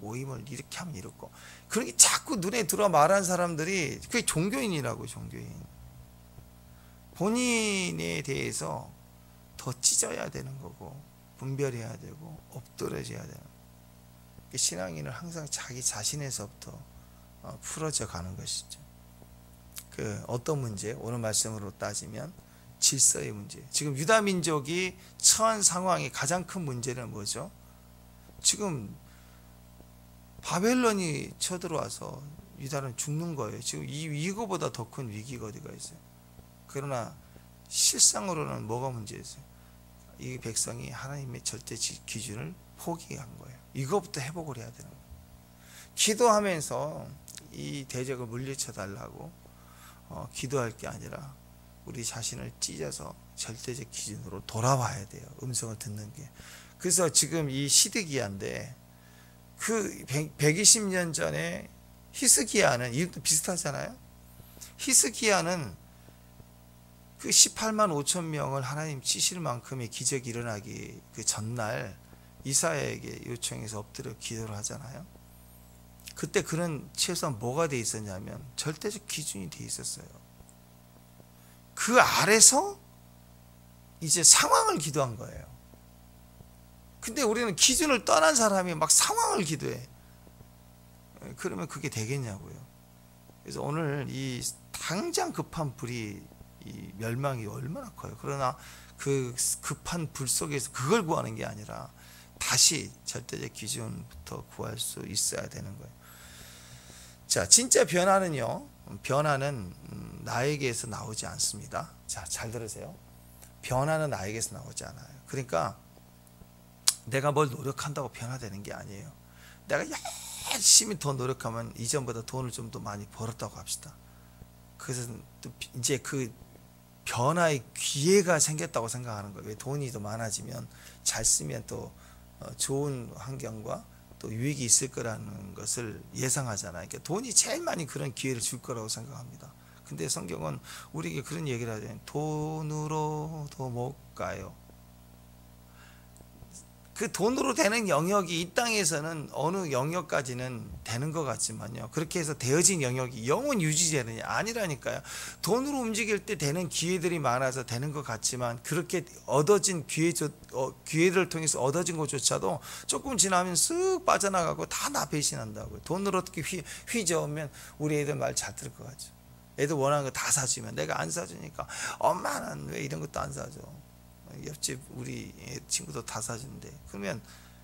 모임을 이렇게 하면 이렇고 그런 게 자꾸 눈에 들어 말하는 사람들이 그게 종교인이라고. 종교인. 본인에 대해서 더 찢어야 되는 거고 분별해야 되고 엎드려져야 되는. 신앙인은 항상 자기 자신에서부터 풀어져 가는 것이죠. 그 어떤 문제? 오늘 말씀으로 따지면 질서의 문제. 지금 유다 민족이 처한 상황이 가장 큰 문제는 뭐죠? 지금 바벨론이 쳐들어와서 유다는 죽는 거예요. 지금 이거보다 더 큰 위기가 어디가 있어요? 그러나 실상으로는 뭐가 문제였어요? 이 백성이 하나님의 절대 기준을 포기한 거예요. 이거부터 회복을 해야 되는 거예요. 기도하면서 이 대적을 물리쳐 달라고 기도할 게 아니라 우리 자신을 찢어서 절대적 기준으로 돌아와야 돼요. 음성을 듣는 게. 그래서 지금 이 시드기야인데 그 120년 전에 히스기야는 이것도 비슷하잖아요. 히스기야는 그 18만 5천 명을 하나님 치실 만큼의 기적이 일어나기 그 전날 이사야에게 요청해서 엎드려 기도를 하잖아요. 그때 그는 최소한 뭐가 돼 있었냐면 절대적 기준이 돼 있었어요. 그 아래서 이제 상황을 기도한 거예요. 근데 우리는 기준을 떠난 사람이 막 상황을 기도해. 그러면 그게 되겠냐고요. 그래서 오늘 이 당장 급한 불이 이 멸망이 얼마나 커요. 그러나 그 급한 불 속에서 그걸 구하는 게 아니라 다시 절대적 기준부터 구할 수 있어야 되는 거예요. 자, 진짜 변화는요. 변화는 나에게서 나오지 않습니다. 자, 잘 들으세요. 변화는 나에게서 나오지 않아요. 그러니까 내가 뭘 노력한다고 변화되는 게 아니에요. 내가 열심히 더 노력하면 이전보다 돈을 좀 더 많이 벌었다고 합시다. 그래서 또 이제 그 변화의 기회가 생겼다고 생각하는 거예요. 왜 돈이 더 많아지면 잘 쓰면 또 좋은 환경과 또 유익이 있을 거라는 것을 예상하잖아요. 그러니까 돈이 제일 많이 그런 기회를 줄 거라고 생각합니다. 근데 성경은 우리에게 그런 얘기를 하잖아요. 돈으로도 못 가요. 그 돈으로 되는 영역이 이 땅에서는 어느 영역까지는 되는 것 같지만요. 그렇게 해서 되어진 영역이 영원 유지되느냐? 아니라니까요. 돈으로 움직일 때 되는 기회들이 많아서 되는 것 같지만 그렇게 얻어진 기회를 통해서 얻어진 것조차도 조금 지나면 쓱 빠져나가고 다 나 배신한다고요. 돈으로 어떻게 휘저으면 우리 애들 말 잘 들을 것 같죠. 애들 원하는 거 다 사주면 내가 안 사주니까 엄마는 왜 이런 것도 안 사줘? 옆집 우리 친구도 다 사주는데 그러면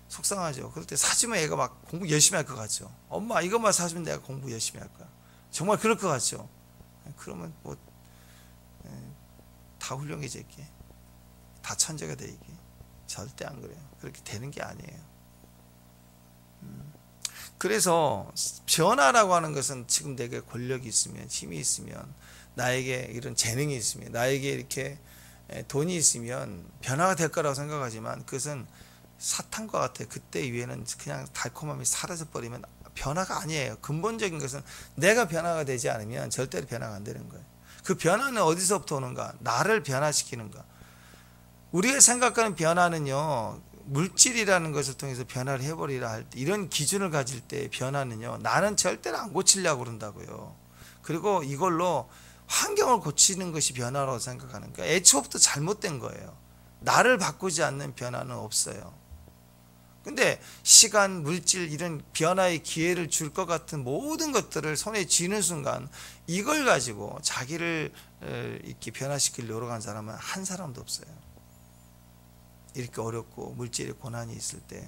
속상하죠. 그럴 때 사주면 애가 막 공부 열심히 할 것 같죠. 엄마 이것만 사주면 내가 공부 열심히 할 거야. 정말 그럴 것 같죠. 그러면 뭐 다 훌륭해질게, 다 천재가 되게. 절대 안 그래요. 그렇게 되는 게 아니에요. 그래서 변화라고 하는 것은 지금 내게 권력이 있으면 힘이 있으면 나에게 이런 재능이 있으면 나에게 이렇게 돈이 있으면 변화가 될 거라고 생각하지만 그것은 사탕과 같아요. 그때 위에는 그냥 달콤함이 사라져 버리면 변화가 아니에요. 근본적인 것은 내가 변화가 되지 않으면 절대로 변화가 안 되는 거예요. 그 변화는 어디서부터 오는가? 나를 변화시키는가? 우리가 생각하는 변화는요, 물질이라는 것을 통해서 변화를 해버리라 할 때, 이런 기준을 가질 때 변화는요, 나는 절대로 안 고치려고 그런다고요. 그리고 이걸로 환경을 고치는 것이 변화라고 생각하는 거예요. 애초부터 잘못된 거예요. 나를 바꾸지 않는 변화는 없어요. 근데 시간, 물질 이런 변화의 기회를 줄 것 같은 모든 것들을 손에 쥐는 순간 이걸 가지고 자기를 이렇게 변화시키려고 하는 사람은 한 사람도 없어요. 이렇게 어렵고 물질의 고난이 있을 때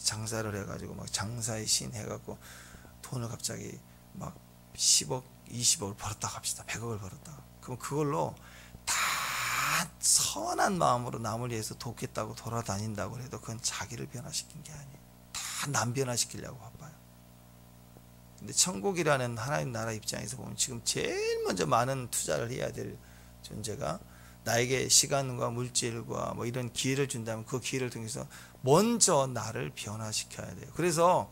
장사를 해가지고 막 장사의 신 해갖고 돈을 갑자기 막 10억 20억을 벌었다 합시다. 100억을 벌었다. 그럼 그걸로 다 선한 마음으로 남을 위해서 돕겠다고 돌아다닌다고 해도 그건 자기를 변화시킨 게 아니에요. 다 남 변화시키려고 바빠요. 근데 천국이라는 하나님 나라 입장에서 보면 지금 제일 먼저 많은 투자를 해야 될 존재가 나에게 시간과 물질과 뭐 이런 기회를 준다면 그 기회를 통해서 먼저 나를 변화시켜야 돼요. 그래서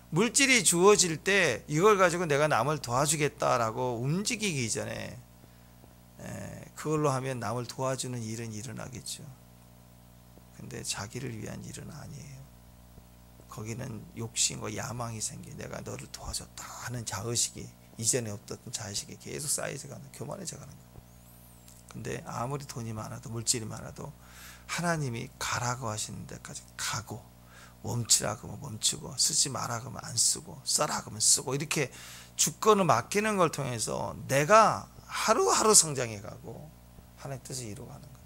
물질이 주어질 때 이걸 가지고 내가 남을 도와주겠다라고 움직이기 전에 그걸로 하면 남을 도와주는 일은 일어나겠죠. 근데 자기를 위한 일은 아니에요. 거기는 욕심과 야망이 생겨. 내가 너를 도와줬다 하는 자의식이 이전에 없던 자의식이 계속 쌓여져 가는, 교만해져 가는 거예요. 근데 아무리 돈이 많아도 물질이 많아도 하나님이 가라고 하시는 데까지 가고, 멈추라고 하면 멈추고, 쓰지 마라고 하면 안 쓰고, 써라고 하면 쓰고, 이렇게 주권을 맡기는 걸 통해서 내가 하루하루 성장해 가고 하나님의 뜻을 이루어가는 거예요.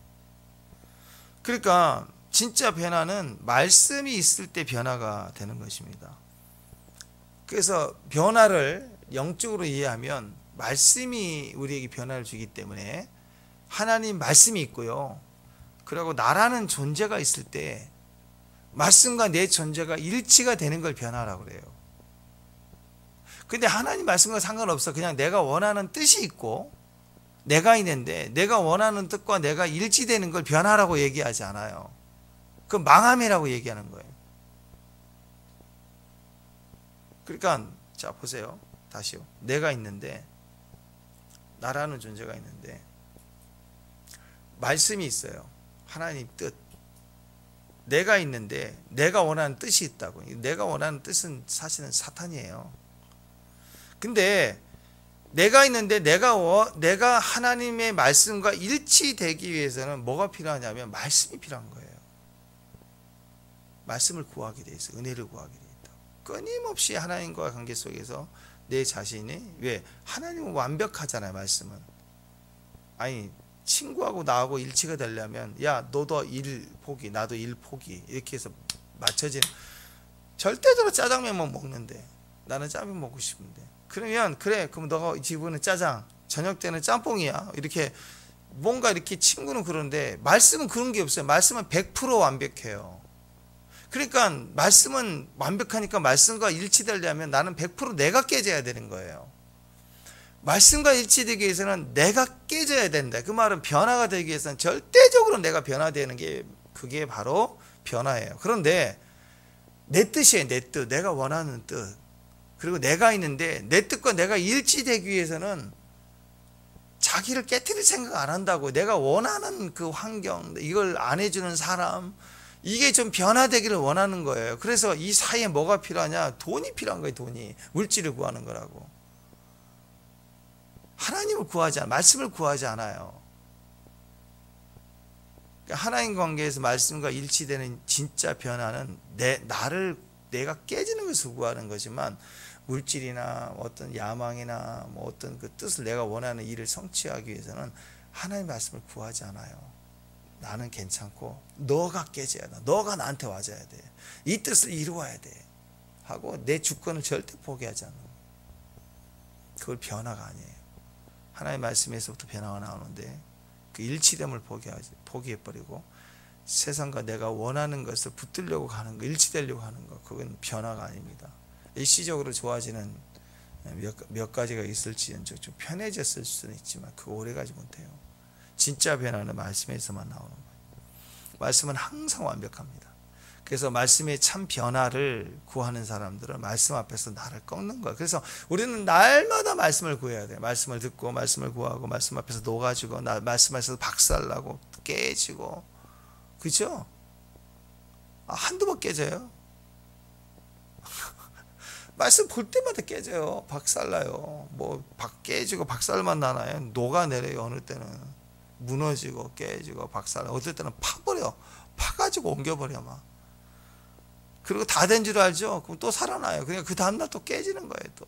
그러니까 진짜 변화는 말씀이 있을 때 변화가 되는 것입니다. 그래서 변화를 영적으로 이해하면 말씀이 우리에게 변화를 주기 때문에 하나님 말씀이 있고요. 그리고 나라는 존재가 있을 때 말씀과 내 존재가 일치가 되는 걸 변화라고 그래요. 근데 하나님 말씀과 상관없어. 그냥 내가 원하는 뜻이 있고 내가 있는데 내가 원하는 뜻과 내가 일치되는 걸 변화라고 얘기하지 않아요. 그건 망함이라고 얘기하는 거예요. 그러니까 자 보세요. 다시요. 내가 있는데, 나라는 존재가 있는데 말씀이 있어요. 하나님 뜻. 내가 있는데 내가 원하는 뜻이 있다고. 내가 원하는 뜻은 사실은 사탄이에요. 근데 내가 있는데 내가 하나님의 말씀과 일치되기 위해서는 뭐가 필요하냐면 말씀이 필요한 거예요. 말씀을 구하게 돼 있어요. 은혜를 구하게 돼 있다. 끊임없이 하나님과 관계 속에서 내 자신이, 왜? 하나님은 완벽하잖아요. 말씀은. 아니 친구하고 나하고 일치가 되려면 야 너도 일 포기 나도 일 포기 이렇게 해서 맞춰지는, 절대적으로 짜장면만 먹는데 나는 짜장 먹고 싶은데, 그러면 그래 그럼 너가 집은 짜장, 저녁 때는 짬뽕이야, 이렇게 뭔가 이렇게 친구는 그런데 말씀은 그런 게 없어요. 말씀은 100% 완벽해요. 그러니까 말씀은 완벽하니까 말씀과 일치되려면 나는 100% 내가 깨져야 되는 거예요. 말씀과 일치되기 위해서는 내가 깨져야 된다. 그 말은 변화가 되기 위해서는 절대적으로 내가 변화되는 게, 그게 바로 변화예요. 그런데 내 뜻이에요. 내 뜻, 내가 원하는 뜻. 그리고 내가 있는데 내 뜻과 내가 일치되기 위해서는 자기를 깨트릴 생각 안 한다고. 내가 원하는 그 환경, 이걸 안 해주는 사람, 이게 좀 변화되기를 원하는 거예요. 그래서 이 사이에 뭐가 필요하냐? 돈이 필요한 거예요. 돈이. 물질을 구하는 거라고. 하나님을 구하지 않아요. 말씀을 구하지 않아요. 하나님 관계에서 말씀과 일치되는 진짜 변화는 내가 깨지는 것을 구하는 거지만, 물질이나 어떤 야망이나 뭐 어떤 그 뜻을, 내가 원하는 일을 성취하기 위해서는 하나님 말씀을 구하지 않아요. 나는 괜찮고 너가 깨져야 돼. 너가 나한테 와줘야 돼. 이 뜻을 이루어야 돼. 하고 내 주권을 절대 포기하지 않는 거예요. 그걸 변화가 아니에요. 하나님의 말씀에서부터 변화가 나오는데 그 일치됨을 포기해버리고 세상과 내가 원하는 것을 붙들려고 하는 거, 일치되려고 하는 거, 그건 변화가 아닙니다. 일시적으로 좋아지는 몇 가지가 있을지언정 좀 편해졌을 수는 있지만 그거 오래가지 못해요. 진짜 변화는 말씀에서만 나오는 거예요. 말씀은 항상 완벽합니다. 그래서 말씀의 참 변화를 구하는 사람들은 말씀 앞에서 나를 꺾는 거예요. 그래서 우리는 날마다 말씀을 구해야 돼요. 말씀을 듣고 말씀을 구하고 말씀 앞에서 녹아지고 말씀 앞에서 박살나고 깨지고, 그렇죠? 한두 번 깨져요. 말씀 볼 때마다 깨져요. 박살나요. 뭐 깨지고 박살만 나나요? 녹아내려요. 어느 때는 무너지고 깨지고 박살, 어떨 때는 파가지고 옮겨버려 막. 그리고 다 된 줄 알죠? 그럼 또 살아나요. 그냥 그 다음날 또 깨지는 거예요 또.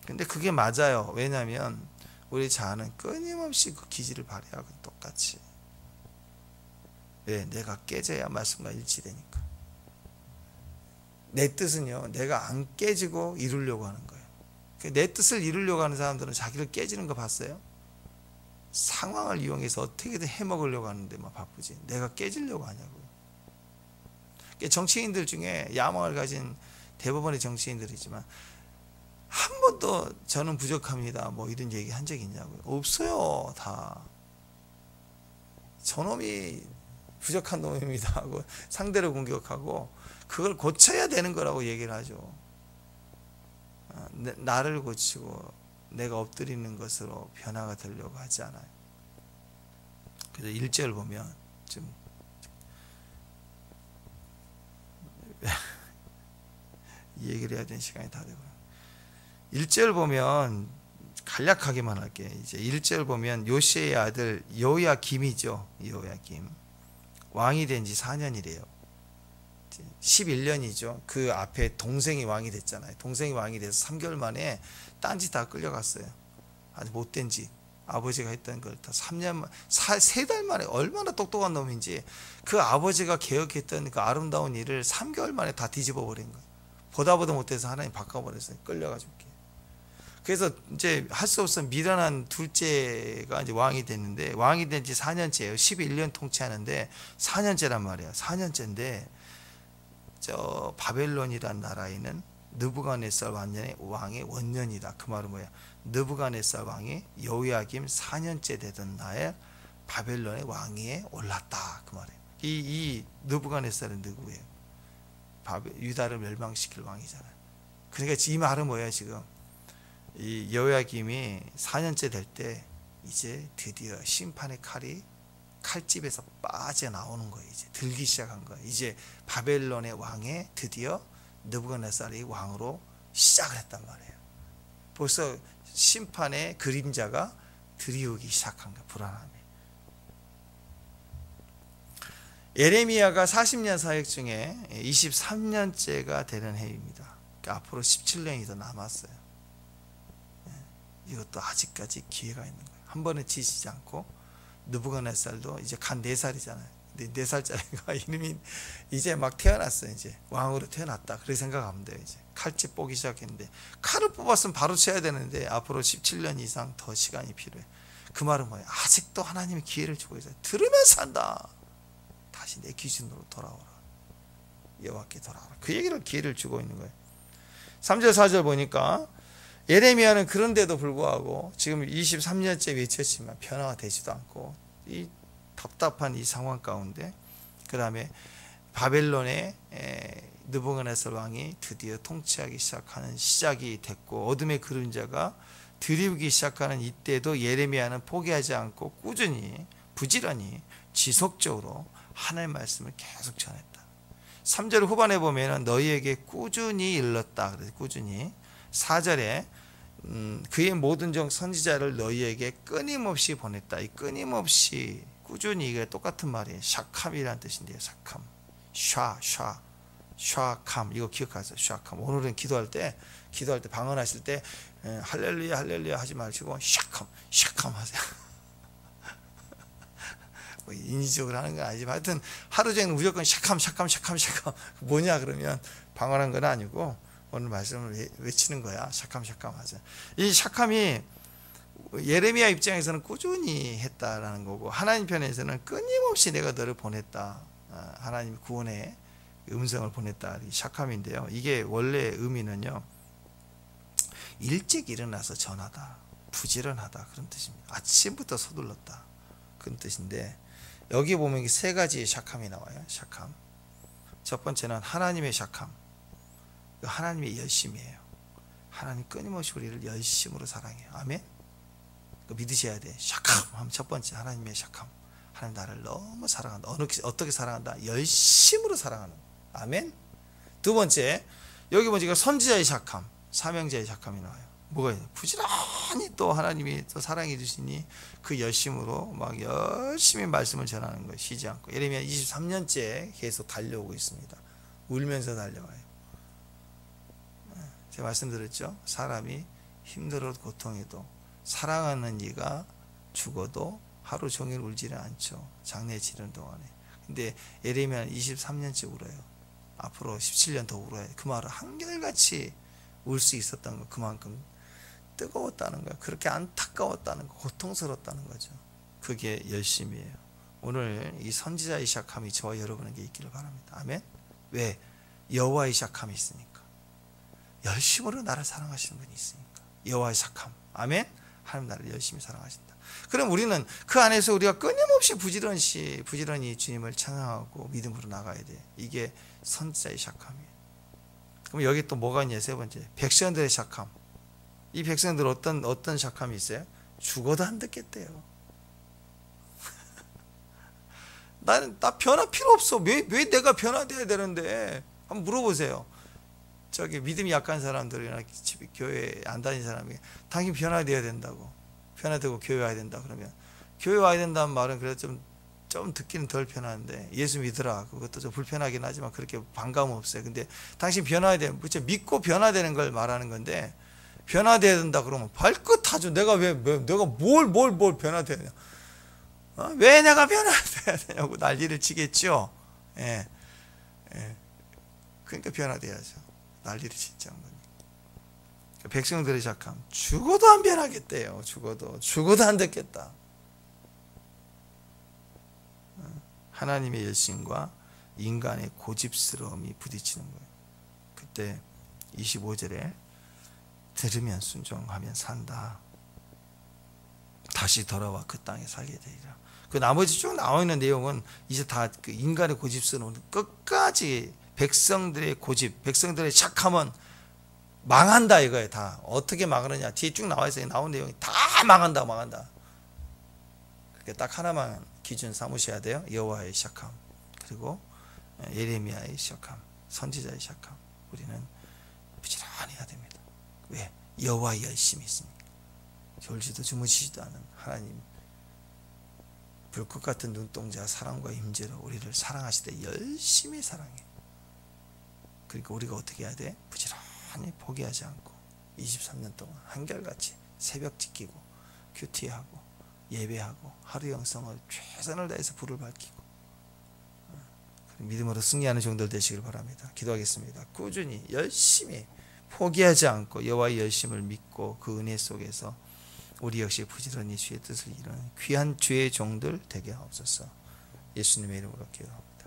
근데 그게 맞아요. 왜냐하면 우리 자아는 끊임없이 그 기질을 발휘하고 똑같이. 왜? 내가 깨져야 말씀과 일치되니까. 내 뜻은요, 내가 안 깨지고 이루려고 하는 거예요. 내 뜻을 이루려고 하는 사람들은 자기를 깨지는 거 봤어요? 상황을 이용해서 어떻게든 해먹으려고 하는데 막 바쁘지. 내가 깨지려고 하냐고요. 정치인들 중에 야망을 가진 대부분의 정치인들이지만 한 번도 저는 부족합니다 뭐 이런 얘기 한 적이 있냐고요. 없어요. 다 저놈이 부족한 놈입니다 하고 상대를 공격하고 그걸 고쳐야 되는 거라고 얘기를 하죠. 나를 고치고 내가 엎드리는 것으로 변화가 되려고 하지 않아요. 그래서 1절 보면 좀 이 얘기를 해야 되는 시간이 다 되고요. 1절 보면 간략하게만 할게요. 이제 1절 보면 요시의 아들 여호야김이죠. 여호야김 왕이 된 지 4년이래요. 11년이죠. 그 앞에 동생이 왕이 됐잖아요. 동생이 왕이 돼서 3개월 만에 딴지 다 끌려갔어요. 아주 못된 짓. 아버지가 했던 걸 다 3년, 3달 만에 얼마나 똑똑한 놈인지 그 아버지가 계획했던 그 아름다운 일을 3개월 만에 다 뒤집어 버린 거예요. 보다 못해서 하나님 바꿔버렸어요. 끌려가지고. 그래서 이제 할 수 없어 미련한 둘째가 이제 왕이 됐는데 왕이 된 지 4년째예요. 11년 통치하는데 4년째란 말이에요. 4년째인데 저 바벨론이란 나라에는 느부갓네살 왕의 원년이다. 그 말은 뭐야? 느부갓네살 왕이 여호야김 4년째 되던 날에 바벨론의 왕위에 올랐다. 그 말이에요. 이 느부갓네살은 누구예요? 유다를 멸망시킬 왕이잖아요. 그러니까 이 말은 뭐예요? 지금 이 여호야김이 4년째 될 때 이제 드디어 심판의 칼이 칼집에서 빠져나오는 거예요. 이제 들기 시작한 거예요. 이제 바벨론의 왕에 드디어 느부갓네살이 왕으로 시작을 했단 말이에요. 벌써 심판의 그림자가 드리우기 시작한 거예요. 불안함이. 예레미야가 40년 사역 중에 23년째가 되는 해입니다. 그러니까 앞으로 17년이 더 남았어요. 이것도 아직까지 기회가 있는 거예요. 한 번에 지시지 않고 느부갓네살도 이제 간 4살이잖아요. 4살짜리가 이름이 이제 막 태어났어요. 이제 왕으로 태어났다. 그렇게 생각하면 돼요. 이제 칼집 뽑기 시작했는데 칼을 뽑았으면 바로 쳐야 되는데 앞으로 17년 이상 더 시간이 필요해. 그 말은 뭐예요? 아직도 하나님이 기회를 주고 있어요. 들으면 산다. 다시 내 기준으로 돌아오라. 여호와께 돌아오라. 그 얘기를 기회를 주고 있는 거예요. 3절 4절 보니까 예레미야는 그런데도 불구하고 지금 23년째 외쳤지만 변화가 되지도 않고 이 답답한 이 상황 가운데 그 다음에 바벨론의 느부갓네살 왕이 드디어 통치하기 시작하는 시작이 됐고 어둠의 그림자가 드리우기 시작하는 이때도 예레미야는 포기하지 않고 꾸준히 부지런히 지속적으로 하나님의 말씀을 계속 전했다. 3절 후반에 보면 너희에게 꾸준히 일렀다. 그래서 꾸준히 4절에 그의 모든 종 선지자를 너희에게 끊임없이 보냈다. 이 끊임없이 꾸준히 이게 똑같은 말이에요. 샤캄이라는 뜻인데요. 샤캄, 샤캄 이거 기억하세요. 샤캄. 오늘은 기도할 때 방언하실 때 할렐루야 할렐루야 하지 마시고 샤캄 하세요. 뭐 인위적으로 하는 건 아니지만 하여튼 하루 종일 무조건 샤캄 뭐냐 그러면 방언한 건 아니고 오늘 말씀을 외치는 거야. 샤캄 하자. 이 샤캄이 예레미야 입장에서는 꾸준히 했다라는 거고 하나님 편에서는 끊임없이 내가 너를 보냈다. 하나님 구원의 음성을 보냈다. 이 샤캄인데요. 이게 원래 의미는요. 일찍 일어나서 전하다. 부지런하다. 그런 뜻입니다. 아침부터 서둘렀다. 그런 뜻인데 여기 보면 세 가지의 샤캄이 나와요. 샤캄. 첫 번째는 하나님의 샤캄. 하나님의 열심이에요. 하나님 끊임없이 우리를 열심으로 사랑해요. 아멘. 믿으셔야 돼. 샤캄 하면 첫 번째 하나님의 샤캄. 하나님 나를 너무 사랑한다. 어떻게 사랑한다? 열심으로 사랑하는. 아멘. 두 번째 여기 보니까 선지자의 샤캄, 사명자의 샤캄이 나와요. 뭐가 있어요? 부지런히 또 하나님이 또 사랑해 주시니 그 열심으로 막 열심히 말씀을 전하는 거예요. 쉬지 않고. 예레미야 23년째 계속 달려오고 있습니다. 울면서 달려와요. 제가 말씀드렸죠. 사람이 힘들어도 고통해도 사랑하는 이가 죽어도 하루 종일 울지는 않죠. 장례 치르는 동안에. 근데 예레미야는 23년째 울어요. 앞으로 17년 더 울어야 돼. 그 말은 한결같이 울 수 있었던 거 그만큼 뜨거웠다는 거예요. 그렇게 안타까웠다는 거, 고통스러웠다는 거죠. 그게 열심이에요. 오늘 이 선지자의 시작함이 저와 여러분에게 있기를 바랍니다. 아멘. 왜? 여호와의 시작함이 있으니까. 열심으로 나를 사랑하시는 분이 있으니까. 여호와의 시작함. 아멘. 하나님 나를 열심히 사랑하신다. 그럼 우리는 그 안에서 우리가 끊임없이 부지런히 주님을 찬양하고 믿음으로 나가야 돼. 이게 선지자의 시작함이에요. 그럼 여기 또 뭐가 있냐? 세 번째, 백성들의 시작함. 이 백성들 어떤 시작함이 있어요? 죽어도 안 듣겠대요. 나 변화 필요 없어. 왜 내가 변화돼야 되는데? 한번 물어보세요. 저기 믿음이 약한 사람들이나 교회 안 다니는 사람이 당연히 변화돼야 된다고. 변화되고 교회 와야 된다 그러면 교회 와야 된다는 말은 그래도 좀 듣기는 덜 편한데 예수 믿으라. 그것도 좀 불편하긴 하지만 그렇게 반감은 없어요. 근데 당신 변화해야 돼. 그렇죠? 믿고 변화되는 걸 말하는 건데 변화돼야 된다 그러면 발끝 하죠. 내가 내가 뭘 변화돼야 되냐? 왜 내가 변화돼야 되냐고 난리를 치겠죠. 예. 그러니까 변화돼야죠. 난리를 진짜 한 거니까. 백성들의 시작함. 죽어도 안 변하겠대요. 죽어도 안 듣겠다. 하나님의 열심과 인간의 고집스러움이 부딪히는 거예요. 그때 25절에 들으면 순종하면 산다. 다시 돌아와 그 땅에 살게 되리라. 그 나머지 쭉 나와 있는 내용은 이제 다 그 인간의 고집스러움 끝까지 백성들의 고집, 백성들의 착함은 망한다 이거예요. 다 어떻게 망하느냐 뒤에 쭉 나와 있어요. 나온 내용이 다 망한다. 그게 딱 하나만 기준 삼으셔야 돼요. 여호와의 시작함 그리고 예레미야의 시작함, 선지자의 시작함. 우리는 부지런히 해야 됩니다. 왜? 여호와의 열심이 있으니까. 졸지도 주무시지도 않은 하나님, 불꽃 같은 눈동자 사랑과 임재로 우리를 사랑하시되 열심히 사랑해. 그러니까 우리가 어떻게 해야 돼? 부지런히 포기하지 않고 23년 동안 한결같이 새벽 지키고 큐티하고 예배하고 하루 영성을 최선을 다해서 불을 밝히고 믿음으로 승리하는 종들 되시길 바랍니다. 기도하겠습니다. 꾸준히 열심히 포기하지 않고 여호와의 열심을 믿고 그 은혜 속에서 우리 역시 부지런히 주의 뜻을 이루는 귀한 주의 종들 되게 하옵소서. 예수님의 이름으로 기도합니다.